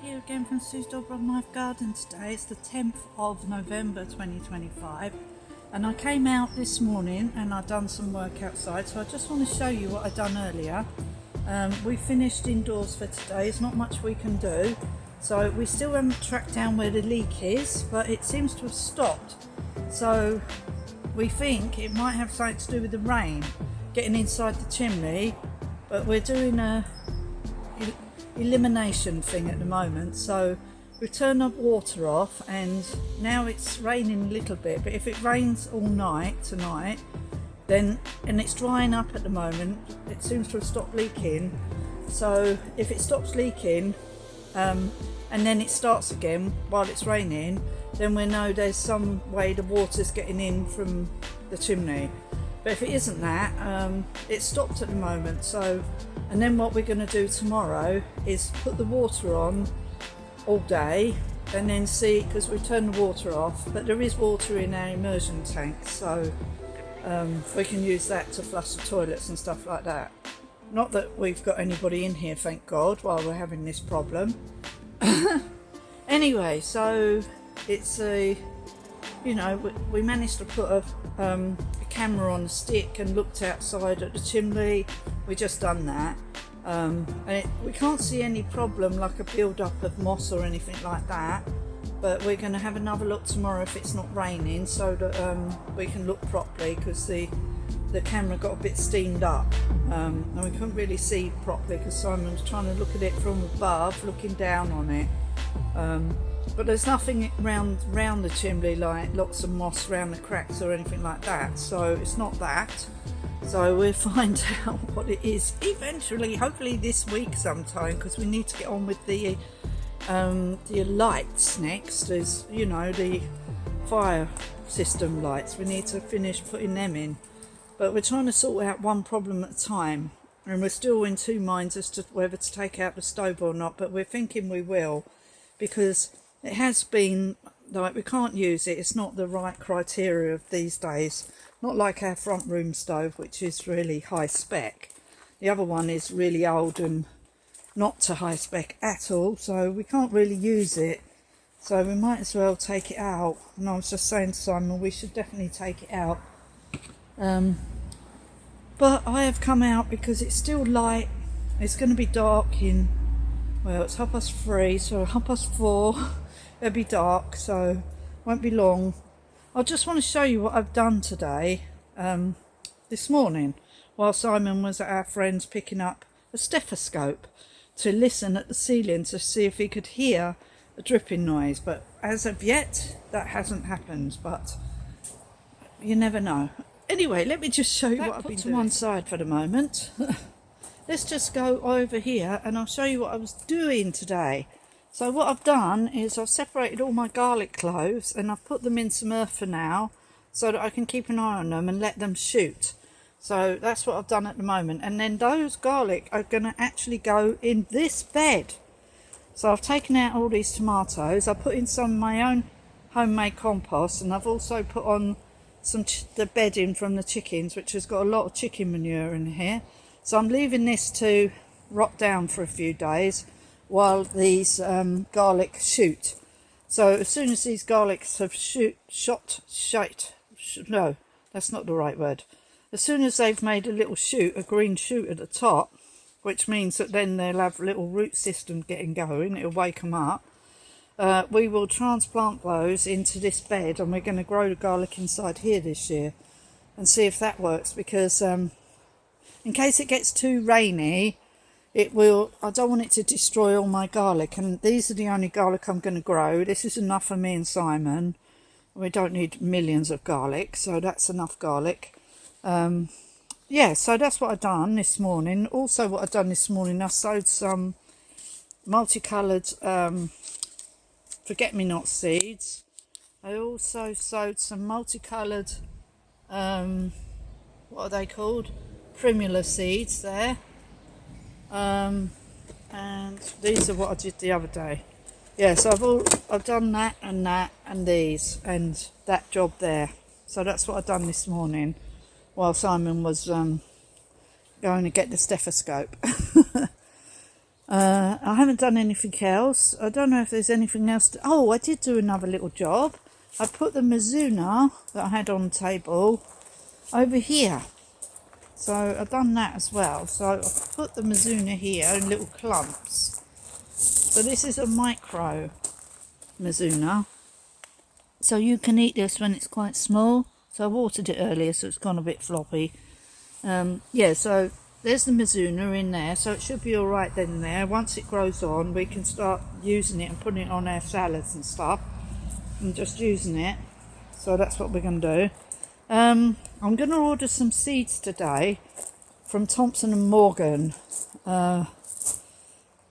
Video again from Sue's Dolbrodmaeth garden today. It's the 10th of November 2025 and I came out this morning and I've done some work outside, so I just want to show you what I've done earlier. We finished indoors for today. There's not much we can do, so we still haven't tracked down where the leak is, but it seems to have stopped, so we think it might have something to do with the rain getting inside the chimney, but we're doing a elimination thing at the moment. So we've turned the water off and now it's raining a little bit, but if it rains all night tonight, then, and it's drying up at the moment, it seems to have stopped leaking. So if it stops leaking and then it starts again while it's raining, then we know there's some way the water's getting in from the chimney. But if it isn't that, it's stopped at the moment. So, and then what we're going to do tomorrow is put the water on all day and then see, because we've turned the water off, but there is water in our immersion tank, so we can use that to flush the toilets and stuff like that. Not that we've got anybody in here, thank God, while we're having this problem. Anyway, so it's a, you know, we managed to put a camera on a stick and looked outside at the chimney. We just done that, and we can't see any problem like a build-up of moss or anything like that, but we're going to have another look tomorrow if it's not raining, so that we can look properly, because the camera got a bit steamed up, and we couldn't really see properly because Simon was trying to look at it from above, looking down on it. But there's nothing round the chimney, like lots of moss around the cracks or anything like that, so it's not that. So we'll find out what it is eventually, hopefully this week sometime, because we need to get on with the lights next. There's, you know, the fire system lights, we need to finish putting them in, but we're trying to sort out one problem at a time, and we're still in two minds as to whether to take out the stove or not, but we're thinking we will, because it has been like we can't use it. It's not the right criteria of these days. Not like our front room stove, which is really high spec. The other one is really old and not to high spec at all, so we can't really use it. So we might as well take it out. And I was just saying to Simon, we should definitely take it out. But I have come out because it's still light. It's going to be dark in, well, it's 3:30, so 4:30 it'll be dark, so won't be long. I just want to show you what I've done today, this morning, while Simon was at our friend's picking up a stethoscope to listen at the ceiling to see if he could hear a dripping noise, but as of yet that hasn't happened, but you never know. Anyway, let me just show you what I've been doing. To one side for the moment. Let's just go over here and I'll show you what I was doing today. So what I've done is I've separated all my garlic cloves and I've put them in some earth for now, so that I can keep an eye on them and let them shoot. So that's what I've done at the moment, and then those garlic are going to actually go in this bed. So I've taken out all these tomatoes, I put in some of my own homemade compost, and I've also put on some the bedding from the chickens, which has got a lot of chicken manure in here. So I'm leaving this to rot down for a few days while these garlic shoot. So as soon as these garlics have no, that's not the right word. As soon as they've made a little shoot, a green shoot at the top, which means that then they'll have a little root system getting going, it'll wake them up, we will transplant those into this bed, and we're going to grow the garlic inside here this year and see if that works, because in case it gets too rainy, it will, I don't want it to destroy all my garlic, and these are the only garlic I'm going to grow. This is enough for me and Simon. We don't need millions of garlic, so that's enough garlic. Yeah, so that's what I've done this morning. Also what I've done this morning, I sowed some multicoloured forget-me-not seeds. I also sowed some multicoloured, what are they called? Primula seeds there. And these are what I did the other day. Yeah, so I've done that and these and that job there. So that's what I've done this morning while Simon was going to get the stethoscope. I haven't done anything else. I don't know if there's anything else. I did do another little job. I put the Mizuna that I had on the table over here. So I've done that as well. So I've put the Mizuna here in little clumps. So this is a micro Mizuna. So you can eat this when it's quite small. So I watered it earlier, so it's gone a bit floppy. So there's the Mizuna in there, so it should be all right then and there. Once it grows on, we can start using it and putting it on our salads and stuff, and just using it. So that's what we're going to do. I'm going to order some seeds today from Thompson and Morgan.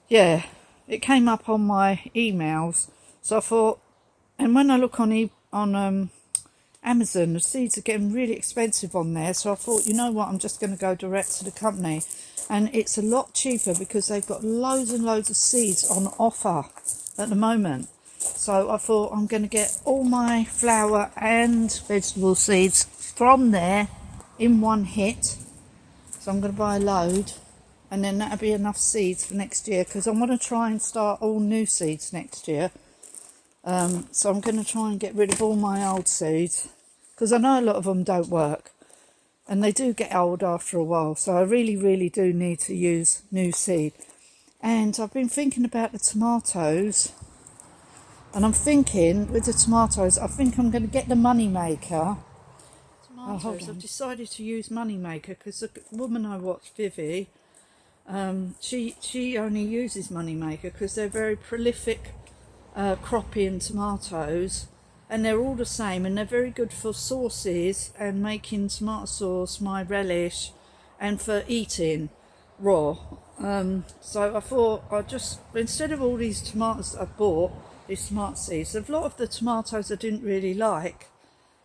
It came up on my emails, so I thought, and when I look on Amazon, the seeds are getting really expensive on there, so I thought, you know what, I'm just going to go direct to the company, and it's a lot cheaper because they've got loads and loads of seeds on offer at the moment. So I thought I'm going to get all my flower and vegetable seeds from there in one hit. So I'm going to buy a load, and then that'll be enough seeds for next year, because I want to try and start all new seeds next year. So I'm going to try and get rid of all my old seeds, because I know a lot of them don't work and they do get old after a while, so I really, really do need to use new seed. And I've been thinking about the tomatoes, and I'm thinking with the tomatoes, I think I'm going to get the money maker. I've decided to use money maker because the woman I watch, Vivi, she only uses money maker because they're very prolific cropping tomatoes, and they're all the same, and they're very good for sauces and making tomato sauce, my relish, and for eating raw. So I thought I'd just, instead of all these tomatoes that I bought, these tomato seeds, a lot of the tomatoes I didn't really like.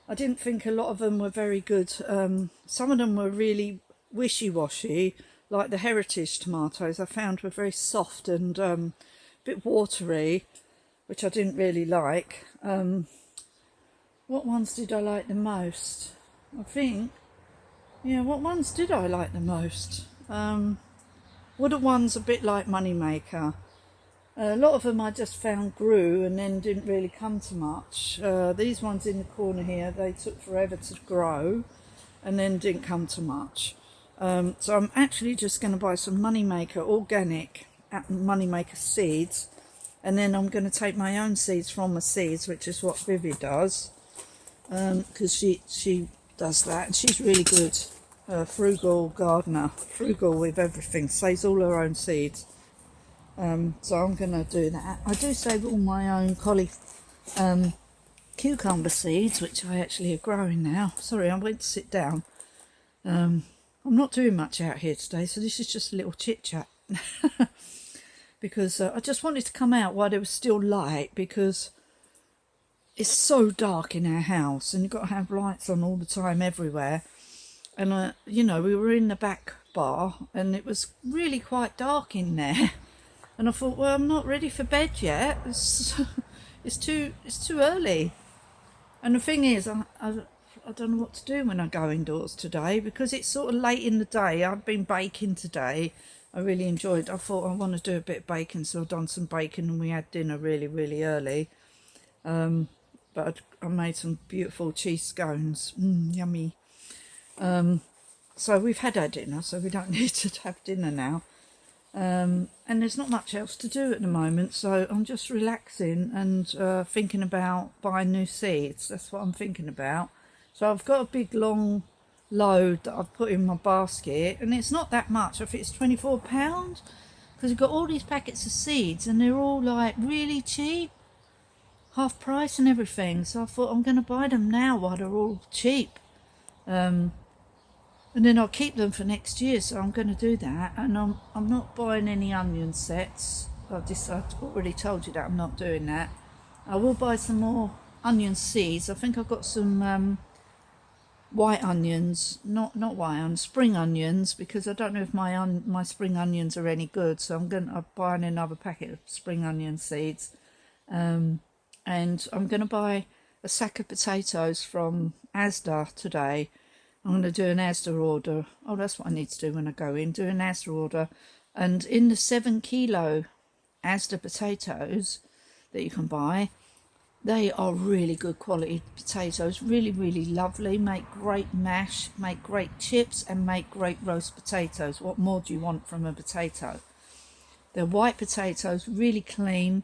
I didn't think a lot of them were very good. Some of them were really wishy-washy, like the heritage tomatoes I found were very soft and a bit watery, which I didn't really like. What ones did I like the most? I think, what ones did I like the most? Were the ones a bit like Moneymaker. A lot of them I just found grew and then didn't really come to much. These ones in the corner here, they took forever to grow and then didn't come to much. So I'm actually just going to buy some Moneymaker organic Moneymaker seeds, and then I'm going to take my own seeds from the seeds, which is what Vivi does, because she does that, and she's really good. Frugal gardener, frugal with everything, saves all her own seeds. So I'm going to do that. I do save all my own cucumber seeds, which I actually are growing now. Sorry, I went to sit down. I'm not doing much out here today, so this is just a little chit chat. Because I just wanted to come out while there was still light, because it's so dark in our house and you've got to have lights on all the time everywhere. And we were in the back bar and it was really quite dark in there. And I thought, well, I'm not ready for bed yet. It's too early. And the thing is, I don't know what to do when I go indoors today, because it's sort of late in the day. I've been baking today. I really enjoyed it. I thought I want to do a bit of baking, so I've done some baking and we had dinner really, really early. But I made some beautiful cheese scones. Yummy. So we've had our dinner, so we don't need to have dinner now. And there's not much else to do at the moment, so I'm just relaxing and thinking about buying new seeds. That's what I'm thinking about. So I've got a big long load that I've put in my basket, and it's not that much. I think it's £24, because you've got all these packets of seeds and they're all like really cheap, half price and everything. So I thought I'm going to buy them now while they're all cheap. And then I'll keep them for next year, so I'm going to do that. And I'm not buying any onion sets. I've already told you that I'm not doing that. I will buy some more onion seeds. I think I've got some white onions, not white onions, spring onions, because I don't know if my spring onions are any good. So I'm buying another packet of spring onion seeds. And I'm going to buy a sack of potatoes from Asda today. I'm going to do an Asda order. Oh, that's what I need to do when I go in. Do an Asda order And in the 7 kilo Asda potatoes that you can buy, they are really good quality potatoes, really, really lovely, make great mash, make great chips, and make great roast potatoes. What more do you want from a potato? They're white potatoes, really clean.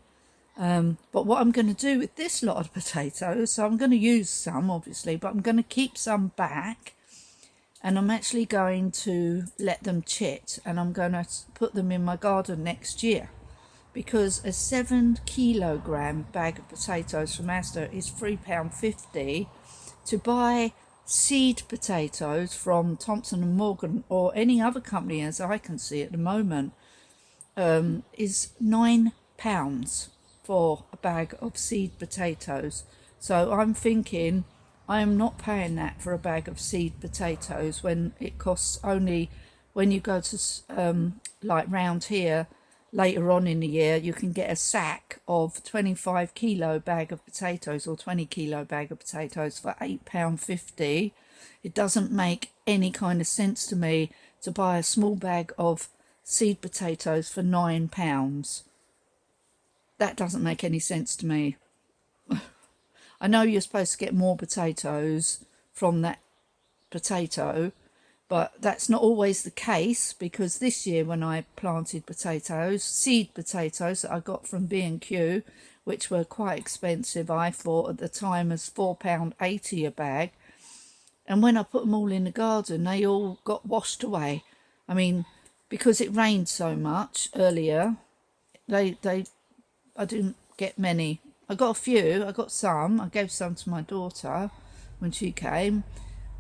But what I'm going to do with this lot of potatoes, so I'm going to use some, obviously, but I'm going to keep some back. And I'm actually going to let them chit, and I'm going to put them in my garden next year, because a 7 kilogram bag of potatoes from Asda is £3.50. To buy seed potatoes from Thompson and Morgan or any other company, as I can see at the moment, is £9 for a bag of seed potatoes. So I'm thinking, I am not paying that for a bag of seed potatoes when it costs only, when you go to like round here later on in the year, you can get a sack of 25 kilo bag of potatoes or 20 kilo bag of potatoes for £8.50. It doesn't make any kind of sense to me to buy a small bag of seed potatoes for £9. That doesn't make any sense to me. I know you're supposed to get more potatoes from that potato, but that's not always the case, because this year when I planted potatoes, seed potatoes that I got from B&Q, which were quite expensive, I thought at the time, as £4.80 a bag, and when I put them all in the garden, they all got washed away. I mean, because it rained so much earlier, I didn't get many. I got a few, I got some, I gave some to my daughter when she came,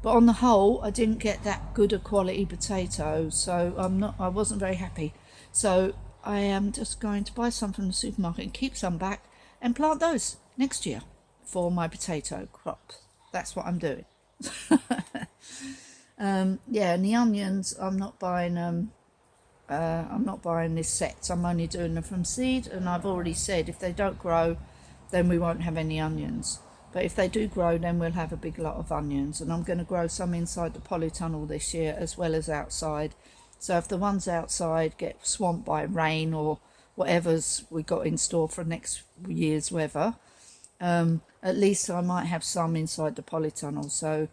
but on the whole I didn't get that good a quality potato, so I wasn't very happy. So I am just going to buy some from the supermarket and keep some back and plant those next year for my potato crop. That's what I'm doing. Yeah, and the onions, I'm not buying this set. I'm only doing them from seed, and I've already said if they don't grow, then we won't have any onions. But if they do grow, then we'll have a big lot of onions. And I'm going to grow some inside the polytunnel this year as well as outside. So if the ones outside get swamped by rain or whatever's we got in store for next year's weather, at least I might have some inside the polytunnel. So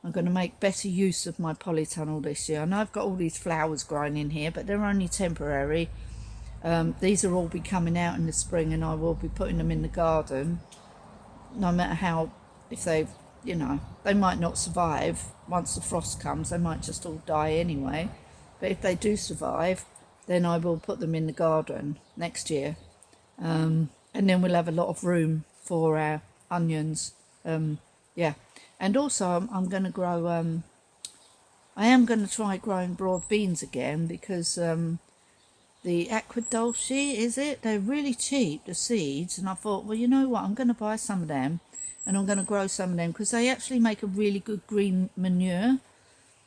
I'm going to make better use of my polytunnel this year. I know I've got all these flowers growing in here, but they're only temporary. These will all be coming out in the spring, and I will be putting them in the garden. No matter how, if they, they might not survive. Once the frost comes, they might just all die anyway. But if they do survive, then I will put them in the garden next year. And then we'll have a lot of room for our onions. Yeah. And also I'm going to grow, I am going to try growing broad beans again, because the aquadolce, is it? They're really cheap, the seeds. And I thought, well, you know what? I'm going to buy some of them, and I'm going to grow some of them, because they actually make a really good green manure.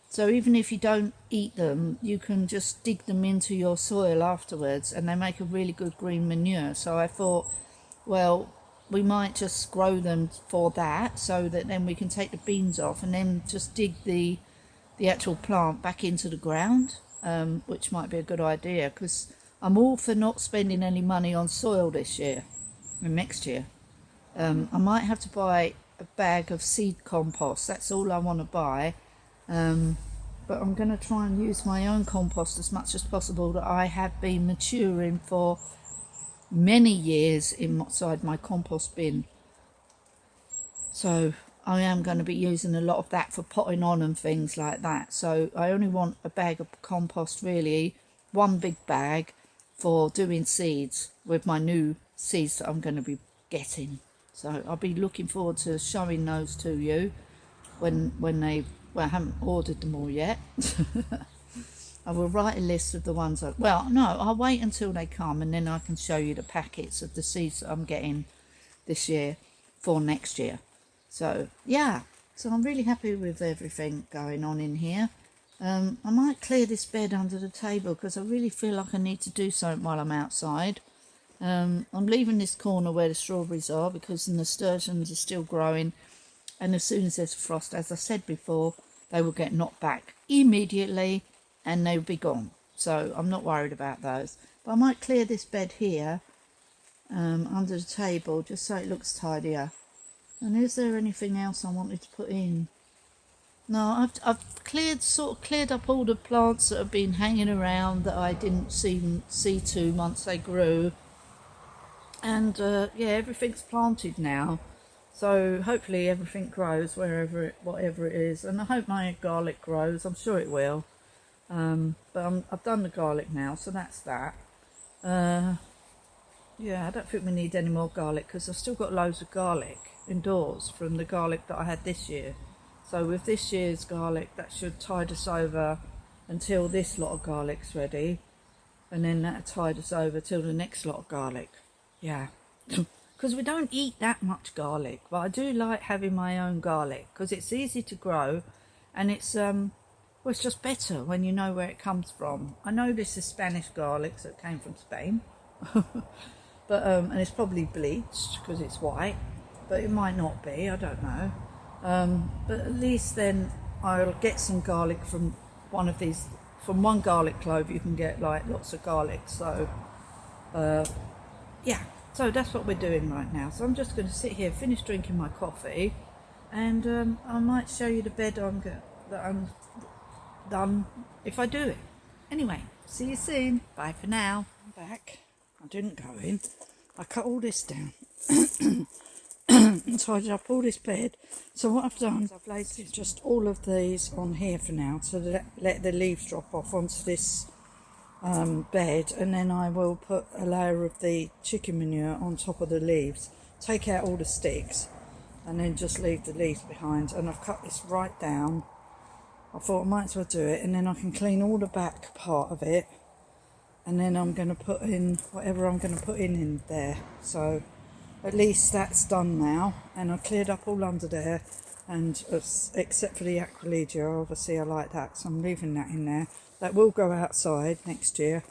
So even if you don't eat them, you can just dig them into your soil afterwards, and they make a really good green manure. So I thought, well, we might just grow them for that, so that then we can take the beans off and then just dig the actual plant back into the ground. Which might be a good idea, because I'm all for not spending any money on soil this year and next year. I might have to buy a bag of seed compost. That's all I want to buy. But I'm going to try and use my own compost as much as possible that I have been maturing for many years inside my compost bin. So I am going to be using a lot of that for potting on and things like that. So I only want a bag of compost, really, one big bag for doing seeds with my new seeds that I'm going to be getting. So I'll be looking forward to showing those to you when they, well, I haven't ordered them all yet. I will write a list of the ones I'll wait until they come, and then I can show you the packets of the seeds that I'm getting this year for next year. So yeah, so I'm really happy with everything going on in here. I might clear this bed under the table, because I really feel like I need to do something while I'm outside. I'm leaving this corner where the strawberries are, because the nasturtiums are still growing, and as soon as there's frost, as I said before, they will get knocked back immediately and they'll be gone. so I'm not worried about those. But I might clear this bed here under the table just so it looks tidier. And is there anything else I wanted to put in? No, I've sort of cleared up all the plants that have been hanging around that I didn't see to once they grew. And yeah, everything's planted now. So hopefully everything grows whatever it is. And I hope my garlic grows. I'm sure it will. But I've done the garlic now, so that's that. Yeah, I don't think we need any more garlic because I've still got loads of garlic indoors from the garlic that I had this year. So with this year's garlic, that should tide us over until this lot of garlic's ready. And then that'll tide us over till the next lot of garlic. Yeah. Because we don't eat that much garlic. But I do like having my own garlic because it's easy to grow. And it's it's just better when you know where it comes from. I know this is Spanish garlic that came from Spain. But and it's probably bleached because it's white. But it might not be, I don't know. But at least then I'll get some garlic from one of these. From one garlic clove you can get like lots of garlic. So yeah, so that's what we're doing right now. So I'm just going to sit here, finish drinking my coffee, and I might show you the bed that I'm done if I do it. Anyway, see you soon. Bye for now. I'm back. I didn't go in. I cut all this down and tidied up all this bed. So what I've done is I've laid just all of these on here for now to let the leaves drop off onto this bed, and then I will put a layer of the chicken manure on top of the leaves, take out all the sticks, and then just leave the leaves behind. And I've cut this right down. I thought I might as well do it, and then I can clean all the back part of it, and then I'm going to put in whatever I'm going to put in there. So at least that's done now, and I cleared up all under there, and except for the Aquilegia, obviously I like that, so I'm leaving that in there. That will go outside next year,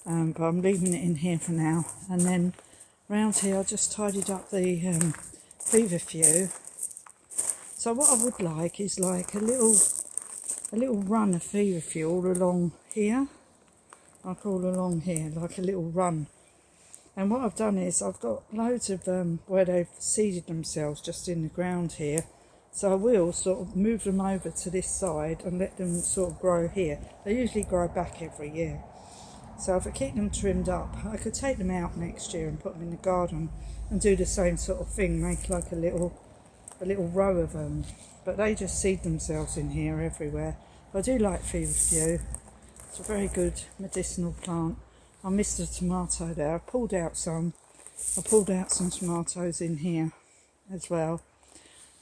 but I'm leaving it in here for now. And then round here I just tidied up the feverfew. So what I would like is like a little run of feverfew all along here, like all along here, like a little run. And what I've done is I've got loads of where they've seeded themselves just in the ground here. So I will sort of move them over to this side and let them sort of grow here. They usually grow back every year. So if I keep them trimmed up, I could take them out next year and put them in the garden and do the same sort of thing, make like a little row of them. But they just seed themselves in here everywhere. I do like feverfew. It's a very good medicinal plant. I missed a tomato there. I pulled out some tomatoes in here as well.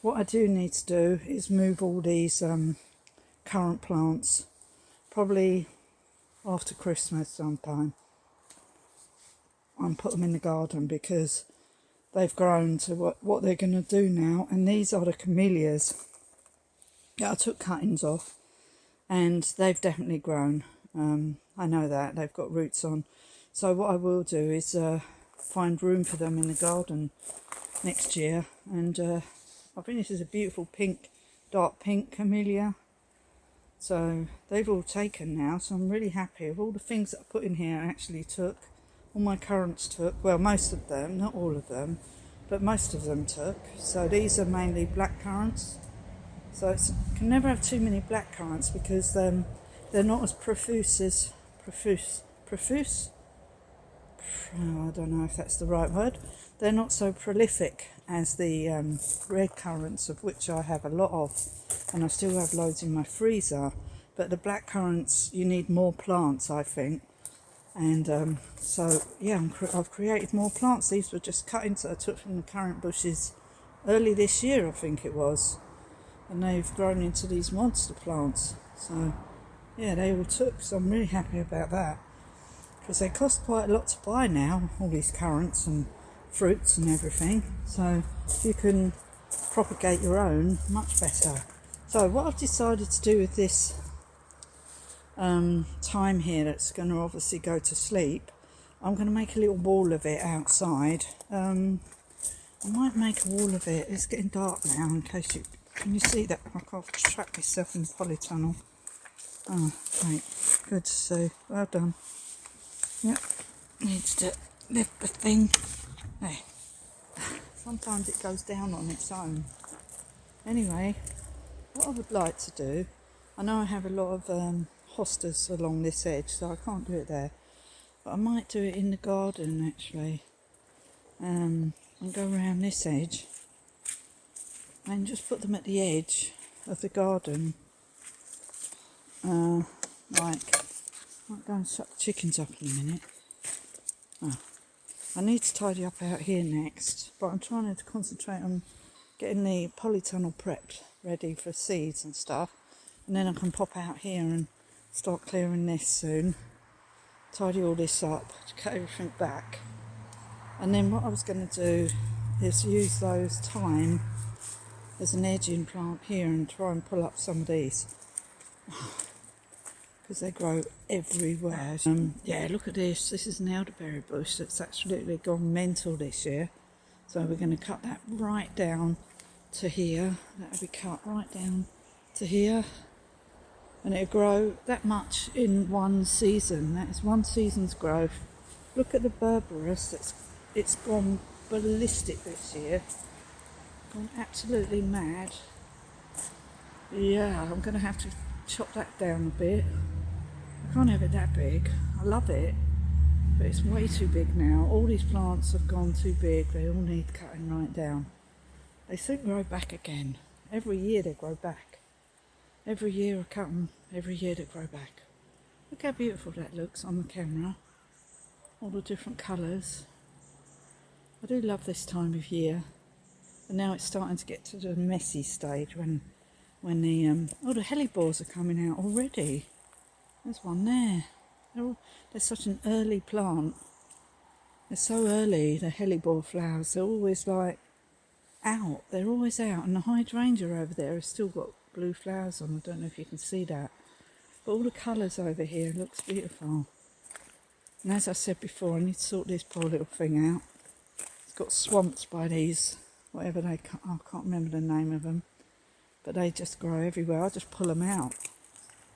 What I do need to do is move all these currant plants, probably after Christmas sometime, and put them in the garden because they've grown to what they're going to do now. And these are the camellias that I took cuttings off, and they've definitely grown. I know that they've got roots on. So what I will do is find room for them in the garden next year. And I think this is a beautiful pink, dark pink camellia. So they've all taken now, so I'm really happy. Of all the things that I put in here, I actually took. All my currants took. Well, most of them, not all of them, but most of them took. So these are mainly black currants. So you can never have too many black currants because they're not as profuse. I don't know if that's the right word. They're not so prolific as the red currants, of which I have a lot of, and I still have loads in my freezer. But the black currants, you need more plants, I think. And so yeah, I've created more plants. These were just cuttings that I took from the currant bushes early this year, I think it was, and they've grown into these monster plants. So yeah, they all took, so I'm really happy about that, because they cost quite a lot to buy now, all these currants and fruits and everything. So if you can propagate your own, much better. So what I've decided to do with this time here that's going to obviously go to sleep, I'm going to make a little wall of it outside. I might make a wall of it. It's getting dark now, in case can you see that? I can't trap myself in the polytunnel. Oh, great. Good to see. Well done. Yep. Needs to lift the thing. Hey. Sometimes it goes down on its own. Anyway, what I would like to do, I know I have a lot of hostas along this edge, so I can't do it there. But I might do it in the garden actually. And go around this edge. And just put them at the edge of the garden. Might go and shut the chickens up in a minute. Oh, I need to tidy up out here next, but I'm trying to concentrate on getting the polytunnel prepped, ready for seeds and stuff, and then I can pop out here and start clearing this soon, tidy all this up, cut everything back, and then what I was going to do is use those thyme as an edging plant here and try and pull up some of these. Because they grow everywhere. Yeah, look at this. This is an elderberry bush that's absolutely gone mental this year. So we're going to cut that right down to here. That'll be cut right down to here. And it'll grow that much in one season. That is one season's growth. Look at the berberis. It's gone ballistic this year. Gone absolutely mad. Yeah, I'm going to have to chop that down a bit. I can't have it that big. I love it, but it's way too big now. All these plants have gone too big. They all need cutting right down. They soon grow back again. Every year they grow back. Every year I cut them. Every year they grow back. Look how beautiful that looks on the camera. All the different colours. I do love this time of year. And now it's starting to get to the messy stage when the the hellebores are coming out already. There's one there. They're such an early plant. They're so early, the hellebore flowers. They're always like out. They're always out. And the hydrangea over there has still got blue flowers on. I don't know if you can see that. But all the colours over here looks beautiful. And as I said before, I need to sort this poor little thing out. It's got swamped by these, whatever I can't remember the name of them. But they just grow everywhere. I just pull them out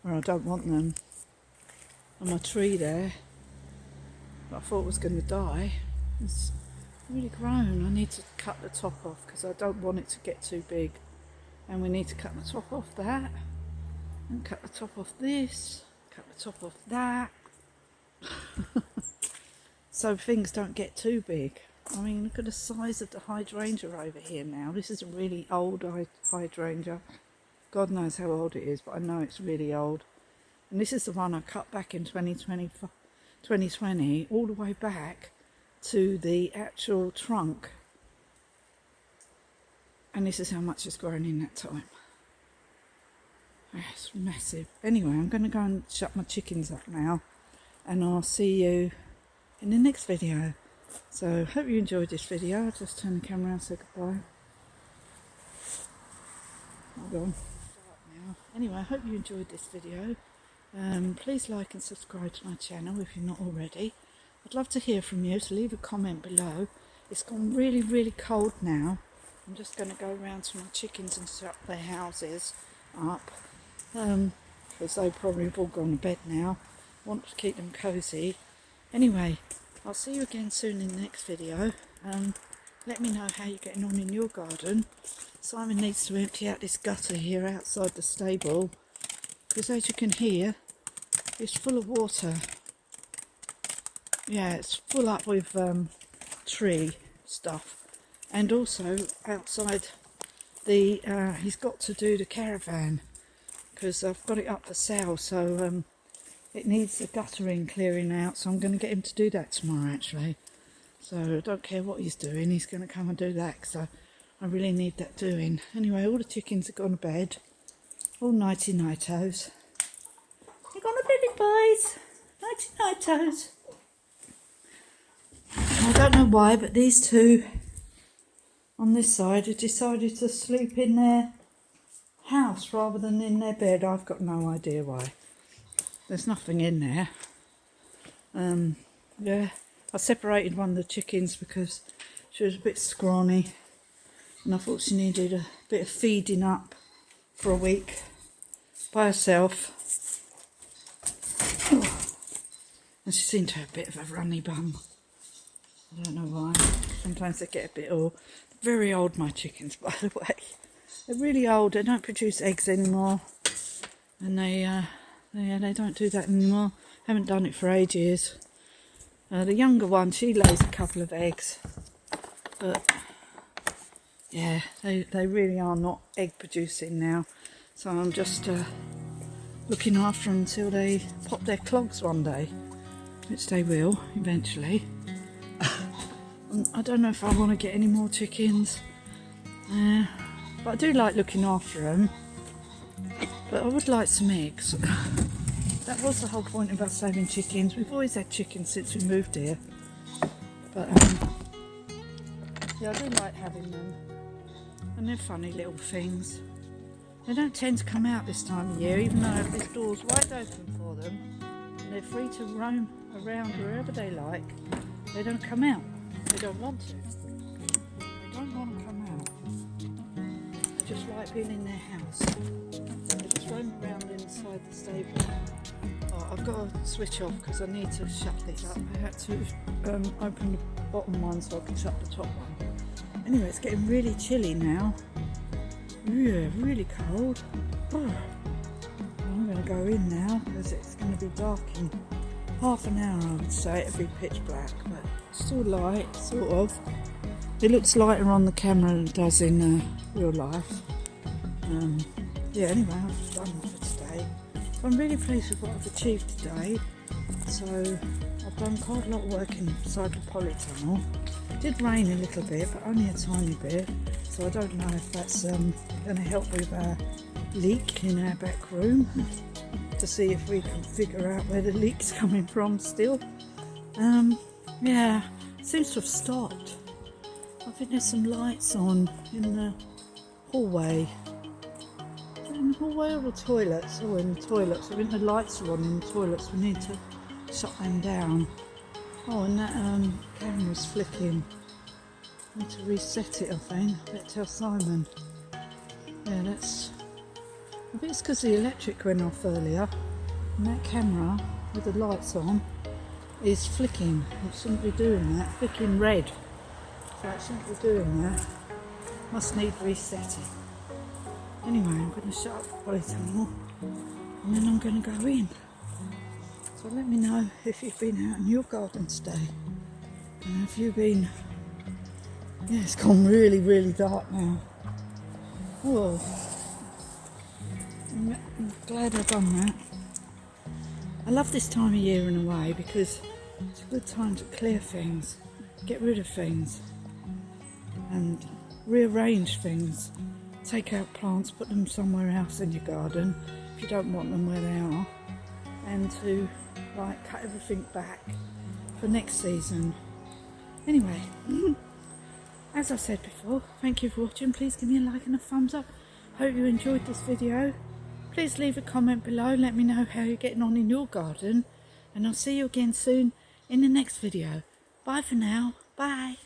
where I don't want them. On my tree there, that I thought was going to die, it's really grown. I need to cut the top off because I don't want it to get too big. And we need to cut the top off that, and cut the top off this, cut the top off that. So things don't get too big. I mean, look at the size of the hydrangea over here now. This is a really old hydrangea. God knows how old it is, but I know it's really old. And this is the one I cut back in 2020, all the way back to the actual trunk. And this is how much it's grown in that time. It's massive. Anyway, I'm going to go and shut my chickens up now. And I'll see you in the next video. So, hope you enjoyed this video. I'll just turn the camera around and say goodbye. Hold on. Anyway, I hope you enjoyed this video. Please like and subscribe to my channel if you're not already. I'd love to hear from you, so leave a comment below. It's gone really, really cold now. I'm just going to go around to my chickens and shut their houses up. Because they probably have all gone to bed now. I want to keep them cosy. Anyway, I'll see you again soon in the next video. Let me know how you're getting on in your garden. Simon needs to empty out this gutter here outside the stable, because as you can hear, it's full of water. Yeah, it's full up with tree stuff. And also outside he's got to do the caravan, because I've got it up for sale, so it needs the guttering clearing out, so I'm going to get him to do that tomorrow actually. So I don't care what he's doing, he's going to come and do that, so I really need that doing. Anyway, all the chickens have gone to bed. All nighty nightos. You're gone to bed, boys. Nighty nightos. I don't know why, but these two on this side have decided to sleep in their house rather than in their bed. I've got no idea why. There's nothing in there. Yeah, I separated one of the chickens because she was a bit scrawny and I thought she needed a bit of feeding up for a week by herself. And she seemed to have a bit of a runny bum. I don't know why. Sometimes they get a bit old. Very old, my chickens, by the way. They're really old. They don't produce eggs anymore. And they don't do that anymore. Haven't done it for ages. The younger one, she lays a couple of eggs. But yeah, they really are not egg producing now. So I'm just looking after them until they pop their clogs one day, which they will eventually. I don't know if I want to get any more chickens, but I do like looking after them. But I would like some eggs. That was the whole point of us having chickens. We've always had chickens since we moved here. But yeah, I do like having them. And they're funny little things. They don't tend to come out this time of year, even though this door's wide open for them. And they're free to roam around wherever they like. They don't come out. They don't want to. They don't want to come out. They just like being in their house. They just roam around inside the stable. Oh, I've got to switch off because I need to shut this up. I had to open the bottom one so I can shut the top one. Anyway, it's getting really chilly now. Yeah, really cold. Oh. I'm going to go in now because it's going to be dark in half an hour, I would say. It'll be pitch black, but still light, sort of. It looks lighter on the camera than it does in real life. Yeah, anyway, I've done for today. So I'm really pleased with what I've achieved today. So I've done quite a lot of work inside the polytunnel. It did rain a little bit, but only a tiny bit. So I don't know if that's going to help with a leak in our back room. To see if we can figure out where the leak's coming from still. Yeah, it seems to have stopped. I think there's some lights on in the hallway. In the hallway or the toilets? Oh, in the toilets. I think the lights are on in the toilets. We need to shut them down. Oh, and that camera's flicking. I need to reset it, I think. Better tell Simon. Yeah, that's... I think it's because the electric went off earlier. And that camera, with the lights on, is flicking. It shouldn't be doing that. Flicking red. So it shouldn't be doing that. Must need resetting. Anyway, I'm going to shut up the polytunnel and then I'm going to go in. So let me know if you've been out in your garden today. And have you been... Yeah, it's gone really, really dark now. Oh, I'm glad I've done that. I love this time of year in a way because it's a good time to clear things, get rid of things and rearrange things. Take out plants, put them somewhere else in your garden if you don't want them where they are, and to like cut everything back for next season. Anyway, as I said before, thank you for watching. Please give me a like and a thumbs up. Hope you enjoyed this video. Please leave a comment below, let me know how you're getting on in your garden, and I'll see you again soon in the next video. Bye for now. Bye.